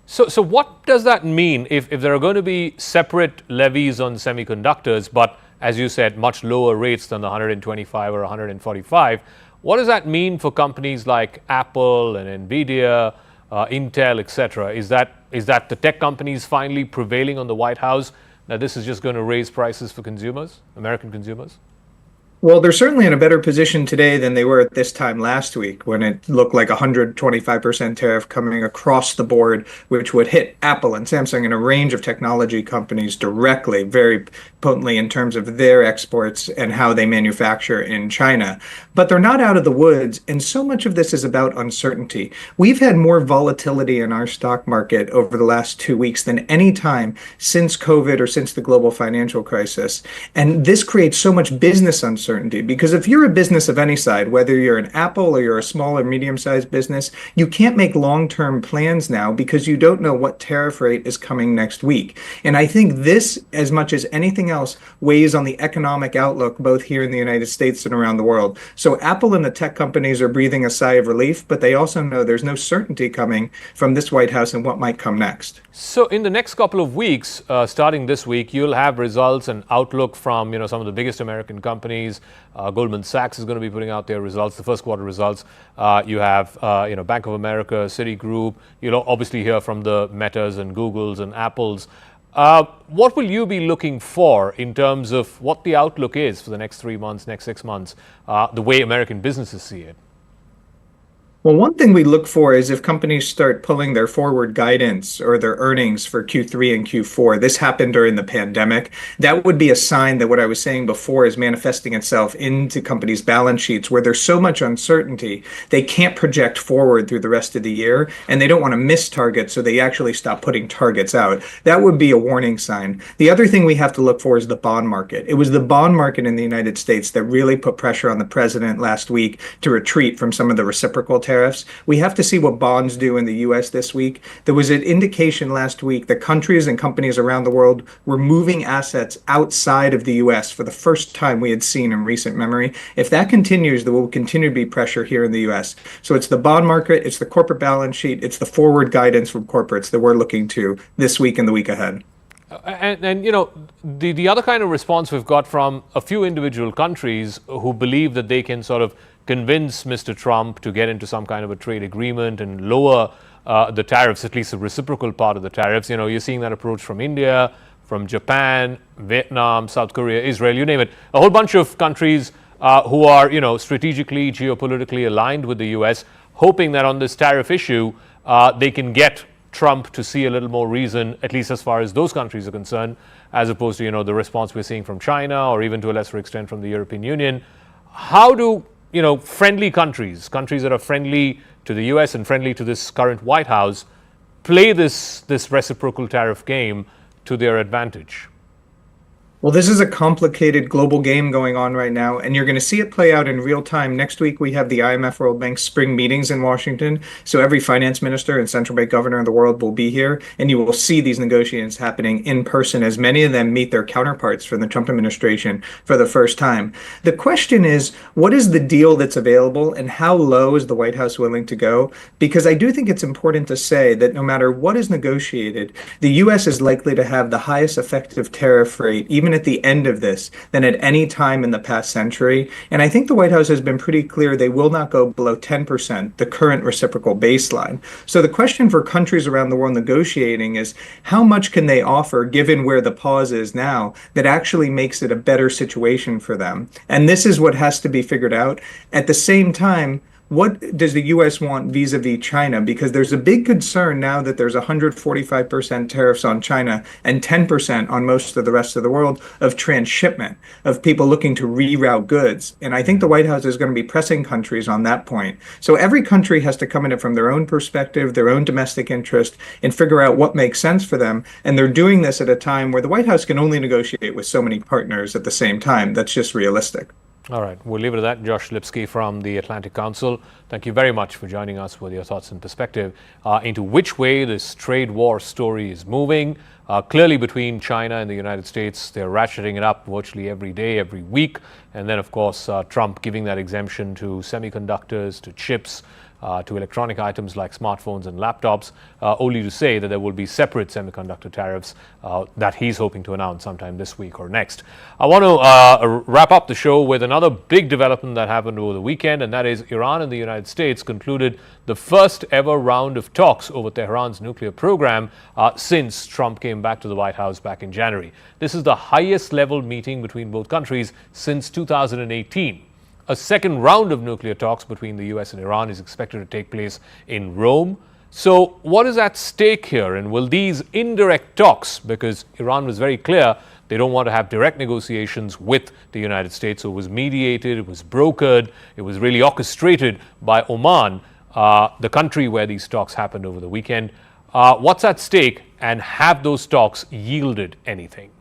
So what does that mean if there are going to be separate levies on semiconductors, but as you said, much lower rates than the 125 or 145? What does that mean for companies like Apple and Nvidia, Intel, etc.? Is that the tech companies finally prevailing on the White House that this is just going to raise prices for consumers, American consumers? Well, they're certainly in a better position today than they were at this time last week when it looked like a 125% tariff coming across the board, which would hit Apple and Samsung and a range of technology companies directly, very potently in terms of their exports and how they manufacture in China. But they're not out of the woods, and so much of this is about uncertainty. We've had more volatility in our stock market over the last 2 weeks than any time since COVID or since the global financial crisis. And this creates so much business uncertainty. Because if you're a business of any side, whether you're an Apple or you're a small or medium-sized business, you can't make long-term plans now because you don't know what tariff rate is coming next week. And I think this, as much as anything else, weighs on the economic outlook both here in the United States and around the world. So Apple and the tech companies are breathing a sigh of relief, but they also know there's no certainty coming from this White House and what might come next. So in the next couple of weeks, starting this week, you'll have results and outlook from some of the biggest American companies. Goldman Sachs is going to be putting out their results, the first quarter results. You have Bank of America, Citigroup. You'll obviously hear from the Metas and Googles and Apples. What will you be looking for in terms of what the outlook is for the next 3 months, next 6 months, the way American businesses see it? Well, one thing we look for is if companies start pulling their forward guidance or their earnings for Q3 and Q4. This happened during the pandemic. That would be a sign that what I was saying before is manifesting itself into companies' balance sheets where there's so much uncertainty, they can't project forward through the rest of the year, and they don't want to miss targets, so they actually stop putting targets out. That would be a warning sign. The other thing we have to look for is the bond market. It was the bond market in the United States that really put pressure on the president last week to retreat from some of the reciprocal tariffs tariffs. We have to see what bonds do in the US this week. There was an indication last week that countries and companies around the world were moving assets outside of the US for the first time we had seen in recent memory. If that continues, there will continue to be pressure here in the US. So it's the bond market, it's the corporate balance sheet, it's the forward guidance from corporates that we're looking to this week and the week ahead. And you know, the other kind of response we've got from a few individual countries who believe that they can sort of convince Mr. Trump to get into some kind of a trade agreement and lower the tariffs, at least the reciprocal part of the tariffs. You know, you're seeing that approach from India, from Japan, Vietnam, South Korea, Israel, you name it. A whole bunch of countries who are, you know, strategically, geopolitically aligned with the US, hoping that on this tariff issue, they can get Trump to see a little more reason, at least as far as those countries are concerned, as opposed to, you know, the response we're seeing from China or even to a lesser extent from the European Union. How do, you know, friendly countries that are friendly to the US and friendly to this current White House, play this reciprocal tariff game to their advantage? Well, this is a complicated global game going on right now, and you're going to see it play out in real time. Next week, we have the IMF World Bank spring meetings in Washington. So every finance minister and central bank governor in the world will be here, and you will see these negotiations happening in person as many of them meet their counterparts from the Trump administration for the first time. The question is, what is the deal that's available, and how low is the White House willing to go? Because I do think it's important to say that no matter what is negotiated, the U.S. is likely to have the highest effective tariff rate, even at the end of this, than at any time in the past century. And I think the White House has been pretty clear they will not go below 10%, the current reciprocal baseline. So the question for countries around the world negotiating is, how much can they offer, given where the pause is now, that actually makes it a better situation for them? And this is what has to be figured out. At the same time, what does the U.S. want vis-a-vis China? Because there's a big concern now that there's 145% tariffs on China and 10% on most of the rest of the world of transshipment, of people looking to reroute goods. And I think the White House is going to be pressing countries on that point. So every country has to come at it from their own perspective, their own domestic interest, and figure out what makes sense for them. And they're doing this at a time where the White House can only negotiate with so many partners at the same time. That's just realistic. All right, we'll leave it at that. Josh Lipsky from the Atlantic Council, thank you very much for joining us with your thoughts and perspective into which way this trade war story is moving. Clearly between China and the United States, they're ratcheting it up virtually every day, every week. And then, of course, Trump giving that exemption to semiconductors, to chips, to electronic items like smartphones and laptops, only to say that there will be separate semiconductor tariffs that he's hoping to announce sometime this week or next. I want to wrap up the show with another big development that happened over the weekend, and that is Iran and the United States concluded the first ever round of talks over Tehran's nuclear program since Trump came back to the White House back in January. This is the highest level meeting between both countries since 2018. A second round of nuclear talks between the US and Iran is expected to take place in Rome. So what is at stake here? And will these indirect talks, because Iran was very clear they don't want to have direct negotiations with the United States, so it was mediated, it was brokered, it was really orchestrated by Oman, the country where these talks happened over the weekend. What's at stake, and have those talks yielded anything?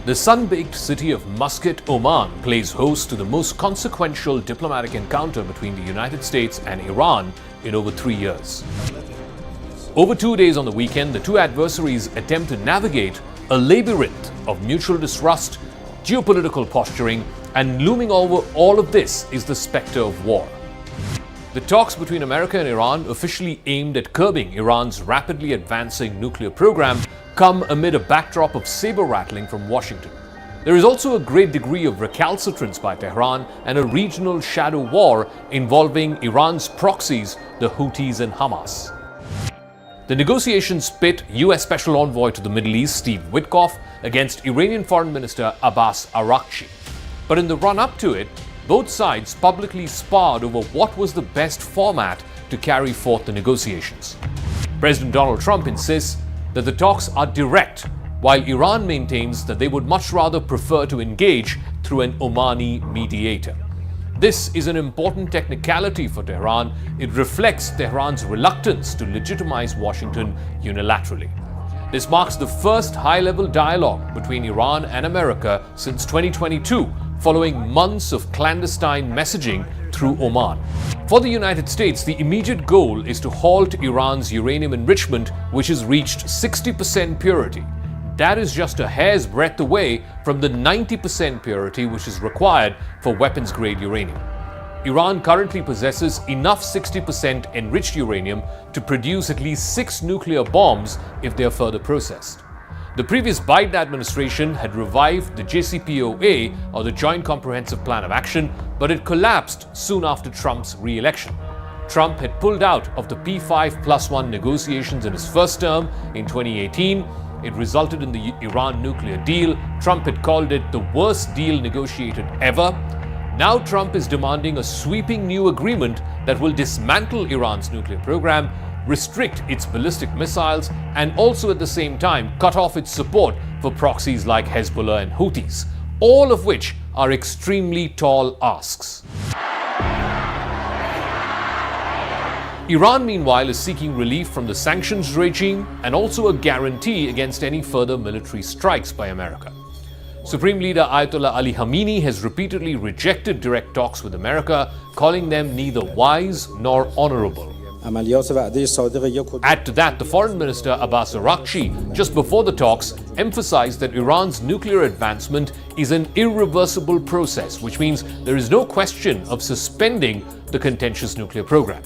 The sun-baked city of Muscat, Oman, plays host to the most consequential diplomatic encounter between the United States and Iran in over 3 years. Over 2 days on the weekend, the two adversaries attempt to navigate a labyrinth of mutual distrust, geopolitical posturing, and looming over all of this is the specter of war. The talks between America and Iran, officially aimed at curbing Iran's rapidly advancing nuclear program, come amid a backdrop of saber-rattling from Washington. There is also a great degree of recalcitrance by Tehran and a regional shadow war involving Iran's proxies, the Houthis and Hamas. The negotiations pit U.S. Special Envoy to the Middle East, Steve Witkoff, against Iranian Foreign Minister Abbas Araghchi. But in the run-up to it, both sides publicly sparred over what was the best format to carry forth the negotiations. President Donald Trump insists that the talks are direct, while Iran maintains that they would much rather prefer to engage through an Omani mediator. This is an important technicality for Tehran. It reflects Tehran's reluctance to legitimize Washington unilaterally. This marks the first high-level dialogue between Iran and America since 2022, following months of clandestine messaging through Oman. For the United States, the immediate goal is to halt Iran's uranium enrichment, which has reached 60% purity. That is just a hair's breadth away from the 90% purity which is required for weapons-grade uranium. Iran currently possesses enough 60% enriched uranium to produce at least 6 nuclear bombs if they are further processed. The previous Biden administration had revived the JCPOA, or the Joint Comprehensive Plan of Action, but it collapsed soon after Trump's re-election. Trump had pulled out of the P5+1 negotiations in his first term in 2018. It resulted in the Iran nuclear deal. Trump had called it the worst deal negotiated ever. Now Trump is demanding a sweeping new agreement that will dismantle Iran's nuclear program, restrict its ballistic missiles, and also at the same time cut off its support for proxies like Hezbollah and Houthis, all of which are extremely tall asks. Iran, meanwhile, is seeking relief from the sanctions regime and also a guarantee against any further military strikes by America. Supreme Leader Ayatollah Ali Khamenei has repeatedly rejected direct talks with America, calling them neither wise nor honorable. Add to that, the Foreign Minister Abbas Araghchi, just before the talks, emphasized that Iran's nuclear advancement is an irreversible process, which means there is no question of suspending the contentious nuclear program.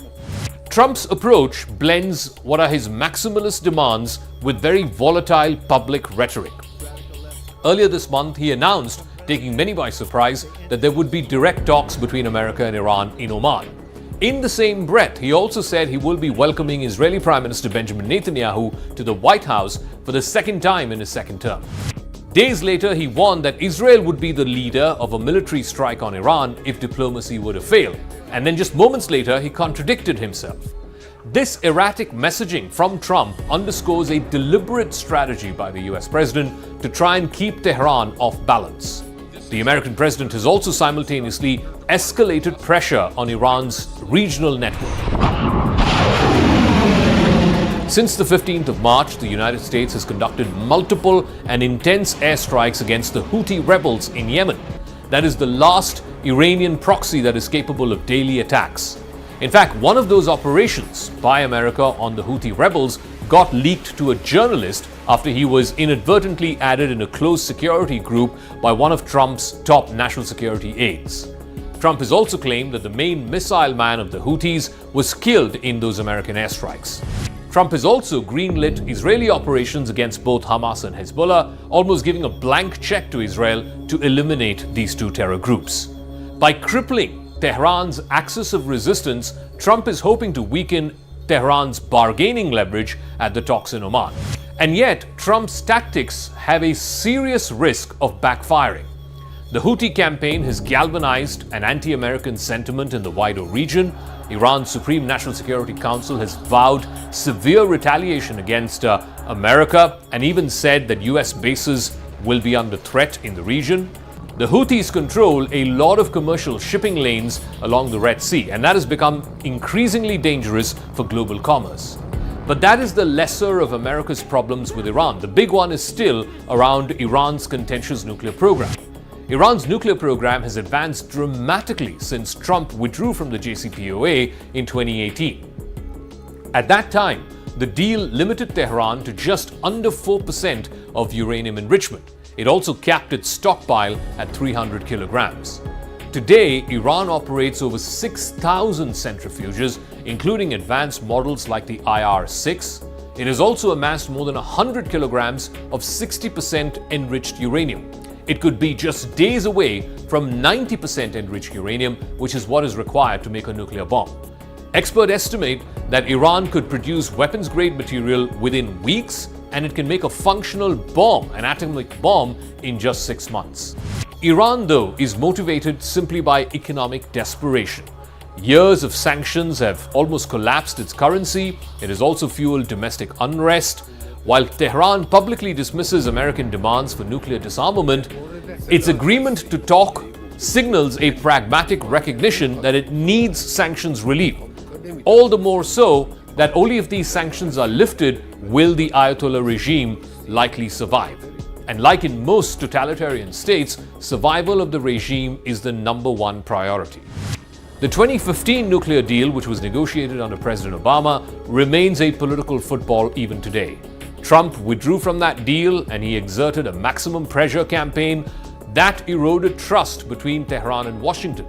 Trump's approach blends what are his maximalist demands with very volatile public rhetoric. Earlier this month, he announced, taking many by surprise, that there would be direct talks between America and Iran in Oman. In the same breath, he also said he will be welcoming Israeli Prime Minister Benjamin Netanyahu to the White House for the second time in his second term. Days later, he warned that Israel would be the leader of a military strike on Iran if diplomacy were to fail. And then just moments later, he contradicted himself. This erratic messaging from Trump underscores a deliberate strategy by the US president to try and keep Tehran off balance. The American president has also simultaneously escalated pressure on Iran's regional network. Since the 15th of March, the United States has conducted multiple and intense airstrikes against the Houthi rebels in Yemen. That is the last Iranian proxy that is capable of daily attacks. In fact, one of those operations by America on the Houthi rebels got leaked to a journalist after he was inadvertently added in a close security group by one of Trump's top national security aides. Trump has also claimed that the main missile man of the Houthis was killed in those American airstrikes. Trump has also greenlit Israeli operations against both Hamas and Hezbollah, almost giving a blank check to Israel to eliminate these two terror groups. By crippling Tehran's axis of resistance, Trump is hoping to weaken Tehran's bargaining leverage at the talks in Oman. And yet, Trump's tactics have a serious risk of backfiring. The Houthi campaign has galvanized an anti-American sentiment in the wider region. Iran's Supreme National Security Council has vowed severe retaliation against America and even said that US bases will be under threat in the region. The Houthis control a lot of commercial shipping lanes along the Red Sea, and that has become increasingly dangerous for global commerce. But that is the lesser of America's problems with Iran. The big one is still around Iran's contentious nuclear program. Iran's nuclear program has advanced dramatically since Trump withdrew from the JCPOA in 2018. At that time, the deal limited Tehran to just under 4% of uranium enrichment. It also capped its stockpile at 300 kilograms. Today, Iran operates over 6,000 centrifuges, including advanced models like the IR-6. It has also amassed more than 100 kilograms of 60% enriched uranium. It could be just days away from 90% enriched uranium, which is what is required to make a nuclear bomb. Experts estimate that Iran could produce weapons-grade material within weeks, and it can make a functional bomb, an atomic bomb, in just 6 months. Iran, though, is motivated simply by economic desperation. Years of sanctions have almost collapsed its currency. It has also fueled domestic unrest. While Tehran publicly dismisses American demands for nuclear disarmament, its agreement to talk signals a pragmatic recognition that it needs sanctions relief. All the more so that only if these sanctions are lifted will the Ayatollah regime likely survive. And like in most totalitarian states, survival of the regime is the number one priority. The 2015 nuclear deal, which was negotiated under President Obama, remains a political football even today. Trump withdrew from that deal and he exerted a maximum pressure campaign that eroded trust between Tehran and Washington.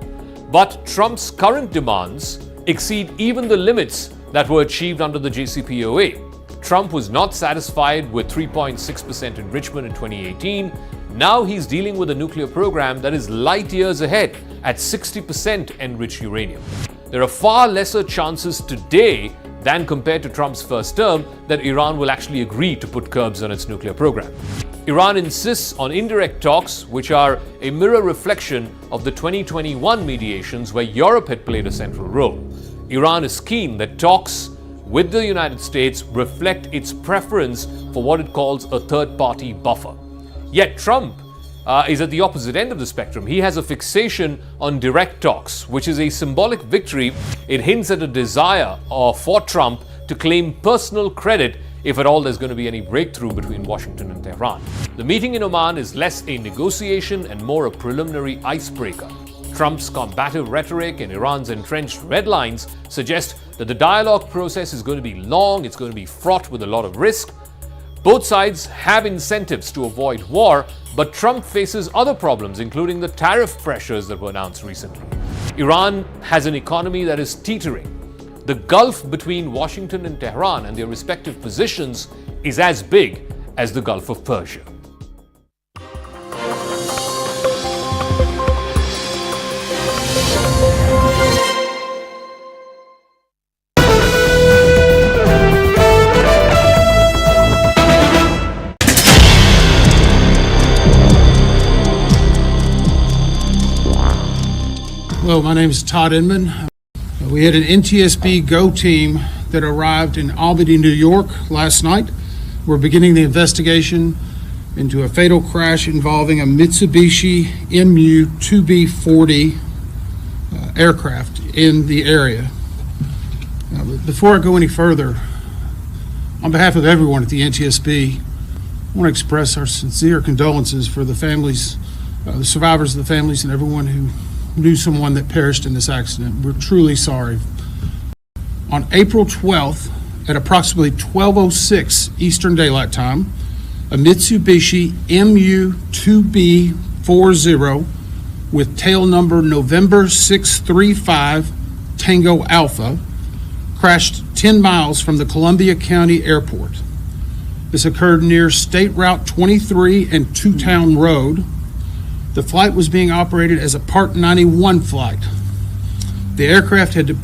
But Trump's current demands exceed even the limits that were achieved under the JCPOA. Trump was not satisfied with 3.6% enrichment in 2018. Now he's dealing with a nuclear program that is light years ahead at 60% enriched uranium. There are far lesser chances today than compared to Trump's first term that Iran will actually agree to put curbs on its nuclear program. Iran insists on indirect talks, which are a mirror reflection of the 2021 mediations where Europe had played a central role. Iran is keen that talks with the United States reflect its preference for what it calls a third-party buffer. Yet Trump is at the opposite end of the spectrum. He has a fixation on direct talks, which is a symbolic victory. It hints at a desire for Trump to claim personal credit if at all there's going to be any breakthrough between Washington and Tehran. The meeting in Oman is less a negotiation and more a preliminary icebreaker. Trump's combative rhetoric and Iran's entrenched red lines suggest that the dialogue process is going to be long, it's going to be fraught with a lot of risk. Both sides have incentives to avoid war, but Trump faces other problems, including the tariff pressures that were announced recently. Iran has an economy that is teetering. The gulf between Washington and Tehran and their respective positions is as big as the Gulf of Persia. Hello, my name is Todd Inman. We had an NTSB GO team that arrived in Albany, New York last night. We're beginning the investigation into a fatal crash involving a Mitsubishi MU-2B40 aircraft in the area. Now, before I go any further, on behalf of everyone at the NTSB, I want to express our sincere condolences for the families, the survivors, the families, and everyone who knew someone that perished in this accident. We're truly sorry. On April 12th, at approximately 12:06 Eastern Daylight Time, a Mitsubishi MU-2B40 with tail number November 635 Tango Alpha crashed 10 miles from the Columbia County Airport. This occurred near State Route 23 and Two Town Road. The flight was being operated as a Part 91 flight. The aircraft had departed